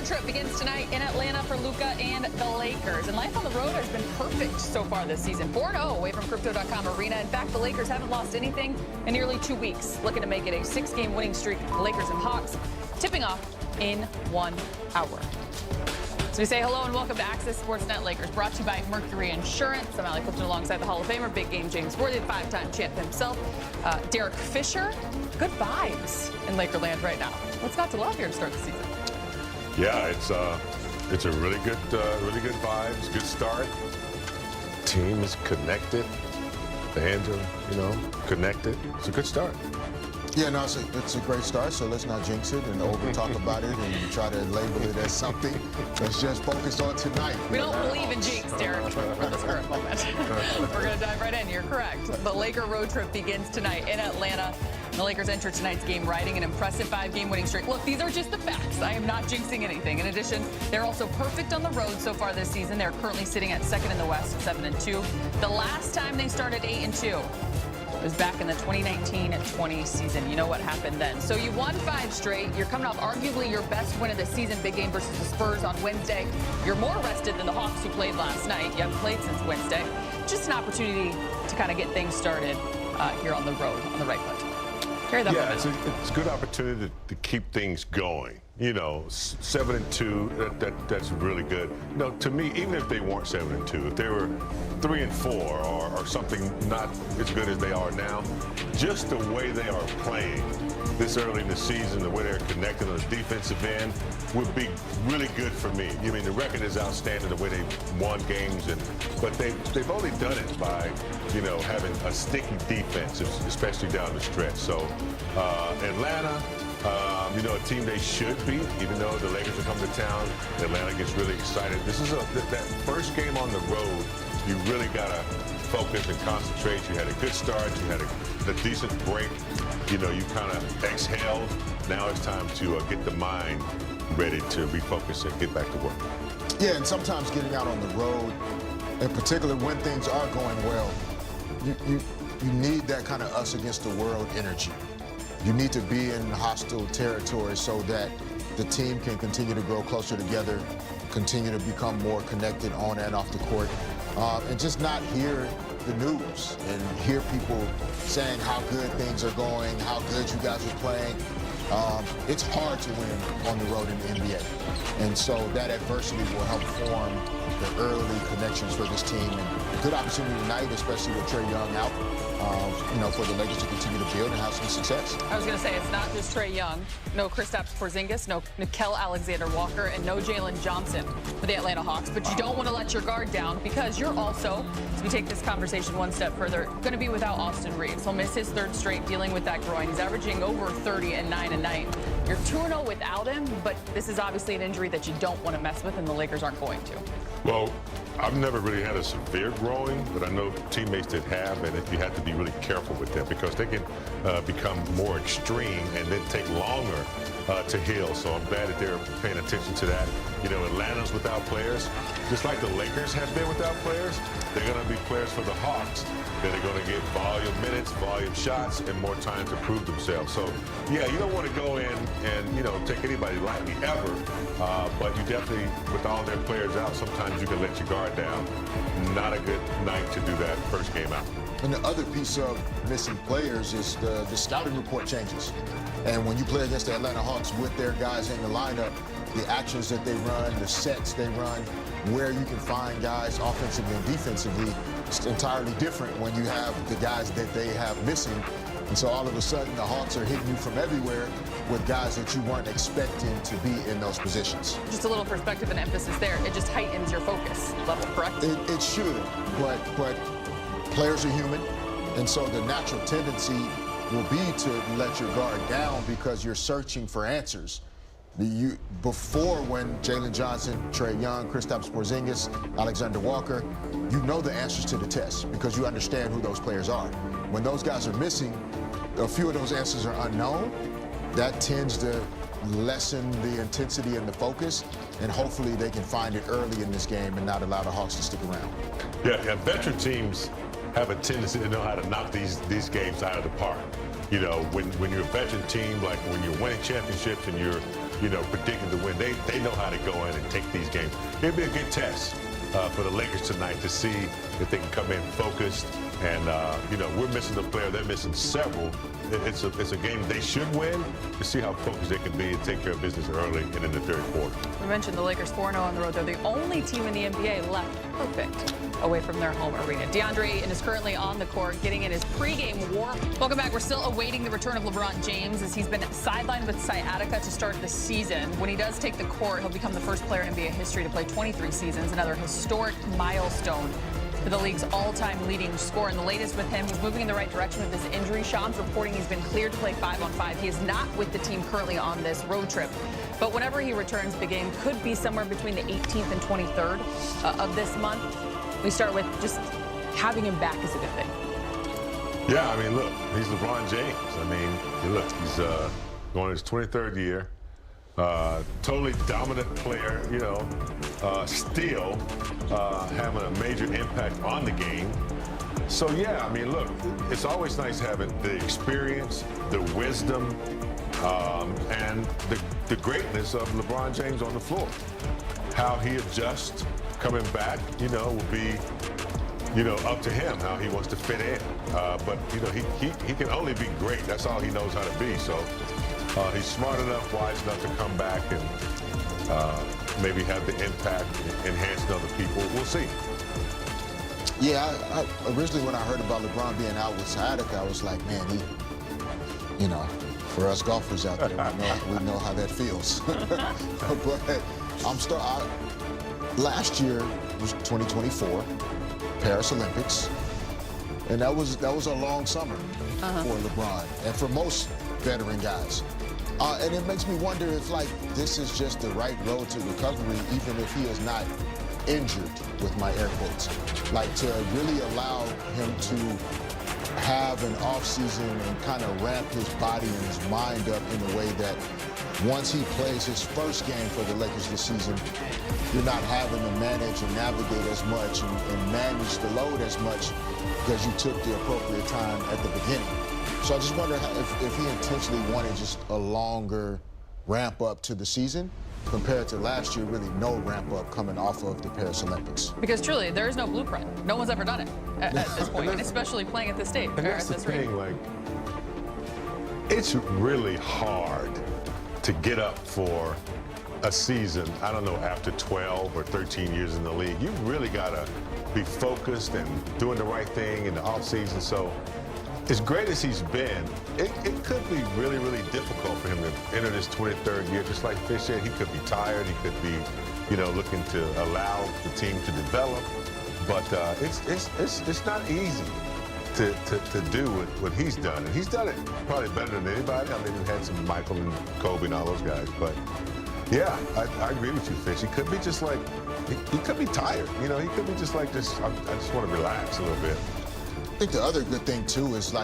trip begins tonight in Atlanta for Luka and the Lakers. And life on the road has been perfect so far this season. 4-0 away from Crypto.com Arena. In fact, the Lakers haven't lost anything in nearly 2 weeks. Looking to make it a 6-game winning streak. The Lakers and Hawks tipping off in 1 hour. So we say hello and welcome to Access Sportsnet Lakers, brought to you by Mercury Insurance. I'm Allie Clifton alongside the Hall of Famer, big game James Worthy, the 5-time champ himself, Derek Fisher. Good vibes in Lakerland right now. What's not to love here to start the season? Yeah, it's a really good vibes, good start. Team is connected. Fans are, connected. It's a good start. Yeah, no, it's a great start, so let's not jinx it and over-talk about it and try to label it as something. Let's just focus on tonight. We don't believe in jinx, Derek, for this current moment. We're going to dive right in. You're correct. The Laker road trip begins tonight in Atlanta. The Lakers enter tonight's game riding an impressive 5-game winning streak. Look, these are just the facts. I am not jinxing anything. In addition, they're also perfect on the road so far this season. They're currently sitting at 2nd in the West, 7-2. The last time they started 8-2. It was back in the 2019-20 season. You know what happened then. So you won 5 straight. You're coming off arguably your best win of the season, big game versus the Spurs on Wednesday. You're more rested than the Hawks who played last night. You haven't played since Wednesday. Just an opportunity to kind of get things started here on the road, on the right foot. Carry that momentum. It's a good opportunity to keep things going. 7-2, that's really good. To me, even if they weren't 7-2, if they were 3-4 or something not as good as they are now, just the way they are playing this early in the season, the way they're connected on the defensive end would be really good for me. I mean, the record is outstanding, the way they've won games, but they've only done it by, having a sticky defense, especially down the stretch. So Atlanta, a team they should beat, even though the Lakers are coming to town. Atlanta gets really excited. This is that first game on the road. You really got to focus and concentrate. You had a good start. You had a decent break. You kind of exhaled. Now it's time to get the mind ready to refocus and get back to work. Yeah, and sometimes getting out on the road, in particular when things are going well, you need that kind of us against the world energy. You need to be in hostile territory so that the team can continue to grow closer together, continue to become more connected on and off the court, and just not hear the news and hear people saying how good things are going, how good you guys are playing. It's hard to win on the road in the NBA. And so that adversity will help form the early connections for this team. And a good opportunity tonight, especially with Trae Young out, for the Lakers to continue to build and have some success. I was going to say, it's not just Trae Young. No Kristaps Porzingis, no Nickeil Alexander-Walker, and no Jalen Johnson for the Atlanta Hawks. But you don't want to let your guard down because you're also, as we take this conversation one step further, going to be without Austin Reeves. He'll miss his 3rd straight dealing with that groin. He's averaging over 30 and 9 a night. You're 2-0 without him, but this is obviously an injury that you don't want to mess with, and the Lakers aren't going to. Well, I've never really had a severe groin, but I know teammates that have, and you have to be really careful with them because they can become more extreme and then take longer to heal. So I'm glad that they're paying attention to that. Atlanta's without players, just like the Lakers have been without players. They're going to be players for the Hawks that are going to get volume minutes, volume shots, and more time to prove themselves. So, yeah, you don't want to go in and, take anybody lightly ever, but you definitely, with all their players out, sometimes you can let your guard down. Not a good night to do that first game out. And the other piece of missing players is the scouting report changes. And when you play against the Atlanta Hawks with their guys in the lineup, the actions that they run, the sets they run, where you can find guys offensively and defensively, it's entirely different when you have the guys that they have missing. And so all of a sudden, the Hawks are hitting you from everywhere with guys that you weren't expecting to be in those positions. Just a little perspective and emphasis there. It just heightens your focus level, correct? It should, but players are human, and so the natural tendency will be to let your guard down because you're searching for answers. Before, when Jalen Johnson, Trae Young, Kristaps Porzingis, Alexander Walker, you know the answers to the test because you understand who those players are. When those guys are missing, a few of those answers are unknown. That tends to lessen the intensity and the focus, and hopefully they can find it early in this game and not allow the Hawks to stick around. Yeah, veteran teams have a tendency to know how to knock these games out of the park. When you're a veteran team, like when you're winning championships and you're predicting the win. They know how to go in and take these games. It'd be a good test for the Lakers tonight to see if they can come in focused. And, we're missing a player. They're missing several. It's a game they should win to see how focused they can be and take care of business early and in the third quarter. We mentioned the Lakers 4-0 on the road. They're the only team in the NBA left perfect away from their home arena. DeAndre Ayton is currently on the court getting in his pregame warm. Welcome back. We're still awaiting the return of LeBron James as he's been sidelined with sciatica to start the season. When he does take the court, he'll become the first player in NBA history to play 23 seasons, another historic milestone for the league's all-time leading scorer. And the latest with him, he's moving in the right direction with his injury. Shams reporting he's been cleared to play 5-on-5. He is not with the team currently on this road trip. But whenever he returns, the game could be somewhere between the 18th and 23rd of this month. We start with just having him back is a good thing. Yeah, I mean, look, he's LeBron James. I mean, look, he's going his 23rd year. Totally dominant player, still having a major impact on the game. So, yeah, I mean, look, it's always nice having the experience, the wisdom, and the greatness of LeBron James on the floor. How he adjusts coming back, will be, up to him how he wants to fit in. But, he can only be great. That's all he knows how to be. So he's smart enough, wise enough to come back and maybe have the impact enhancing other people. We'll see. Yeah, I originally when I heard about LeBron being out with sciatica, I was like, man, for us golfers out there, we know how that feels. But last year was 2024, Paris Olympics, and that was a long summer for LeBron and for most veteran guys. And it makes me wonder if this is just the right road to recovery, even if he is not injured, with my air quotes, to really allow him to have an off season and kind of ramp his body and his mind up in a way that once he plays his first game for the Lakers this season, you're not having to manage and navigate as much and manage the load as much because you took the appropriate time at the beginning. So I just wonder if he intentionally wanted just a longer ramp up to the season compared to last year, really no ramp up coming off of the Paris Olympics. Because truly, there is no blueprint. No one's ever done it at this point, and especially playing at this stage. And that's the thing, it's really hard to get up for a season, I don't know, after 12 or 13 years in the league. You really got to be focused and doing the right thing in the offseason. So as great as he's been, it could be really, really difficult for him to enter this 23rd year. Just like Fish said, he could be tired. He could be, looking to allow the team to develop. But it's not easy to do what he's done. And he's done it probably better than anybody. I mean, we've had some Michael and Kobe and all those guys. But, yeah, I agree with you, Fish. He could be just he could be tired. He could be just I just want to relax a little bit. I think the other good thing, too, is